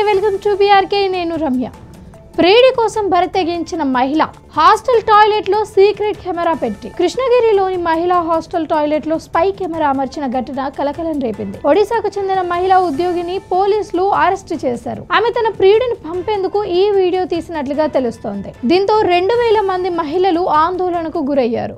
Welcome to BRK. నేను రమ్య. ప్రేడి కోసం బరితెగించిన మహిళ హాస్టల్ టాయిలెట్ లో సీక్రెట్ కెమెరా పెట్టి కృష్ణగిరిలోని మహిళా హాస్టల్ టాయిలెట్ లో స్పై కెమెరా అమర్చిన ఘటన కలకలం రేపింది. ఒడిశాకు చెందిన మహిళా ఉద్యోగిని పోలీసులు అరెస్ట్ చేశారు. ఆమె తన ప్రియుడిని పంపేందుకు ఈ వీడియో తీసినట్లుగా తెలుస్తోంది. దీంతో 2000 మంది మహిళలు ఆందోళనకు గురయ్యారు.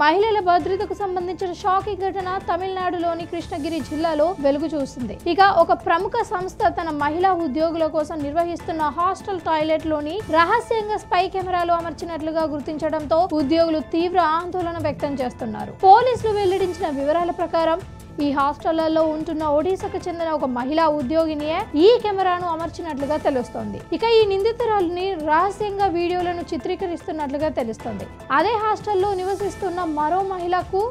మహిళల భద్రతకు సంబంధించిన షాకింగ్ ఘటన తమిళనాడులోని కృష్ణగిరి జిల్లాలో వెలుగు చూసింది. ఇక ఒక ప్రముఖ సంస్థ తన మహిళా ఉద్యోగుల కోసం నిర్వహిస్తున్న హాస్టల్ టాయిలెట్ లోని రహస్యంగా స్పై కెమెరాలు అమర్చినట్లుగా గుర్తించడంతో ఉద్యోగులు తీవ్ర ఆందోళన వ్యక్తం చేస్తున్నారు. పోలీసులు వెల్లడించిన వివరాల ప్రకారం ఈ హాస్టళ్లలో ఉంటున్న ఒడిశాకు చెందిన ఒక మహిళా ఉద్యోగినియే ఈ కెమెరాను అమర్చినట్లుగా తెలుస్తోంది. ఇక ఈ నిందితురాలిని రహస్యంగా వీడియోలను చిత్రీకరిస్తున్నట్లుగా తెలుస్తోంది. అదే హాస్టల్లో నివసిస్తున్న మరో మహిళకు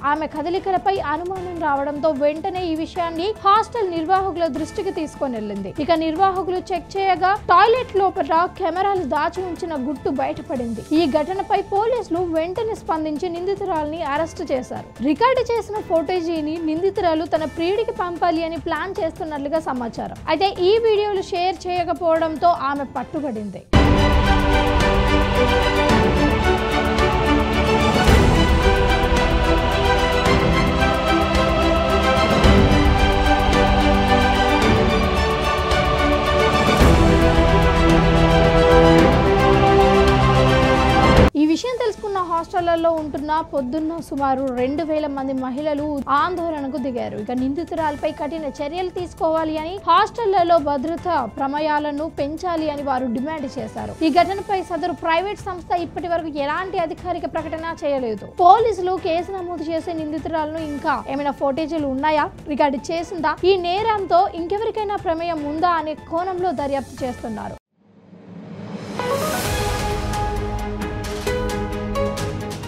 ఆమె కదలికలపై అనుమానం రావడంతో వెంటనే ఈ విషయాన్ని హాస్టల్ నిర్వాహకుల దృష్టికి తీసుకొని వెళ్ళింది. ఇక నిర్వాహకులు చెక్ చేయగా టాయిలెట్ లోపల కెమెరాలు దాచి ఉంచిన గుట్టు బయటపడింది. ఈ ఘటనపై పోలీసులు వెంటనే స్పందించి నిందితురాలిని అరెస్టు చేశారు. రికార్డు చేసిన ఫోటేజీని నిందితురాలు తన ప్రియుడికి పంపాలి అని ప్లాన్ చేస్తున్నట్లుగా సమాచారం. అయితే ఈ వీడియోలు షేర్ చేయకపోవడంతో ఆమె పట్టుబడింది. ఈ విషయం తెలుసుకున్న హాస్టళ్లలో ఉంటున్న పొద్దున్న సుమారు 2000 మంది మహిళలు ఆందోళనకు దిగారు. ఇక నిందితురాలపై కఠిన చర్యలు తీసుకోవాలి అని హాస్టళ్లలో భద్రతా ప్రమేయాలను పెంచాలి అని వారు డిమాండ్ చేశారు. ఈ ఘటనపై సదరు ప్రైవేట్ సంస్థ ఇప్పటి వరకు ఎలాంటి అధికారిక ప్రకటన చేయలేదు. పోలీసులు కేసు నమోదు చేసే నిందితురాలను ఇంకా ఏమైనా ఫోటేజీలు ఉన్నాయా, రికార్డు చేసిందా, ఈ నేరంతో ఇంకెవరికైనా ప్రమేయం ఉందా అనే కోణంలో దర్యాప్తు చేస్తున్నారు.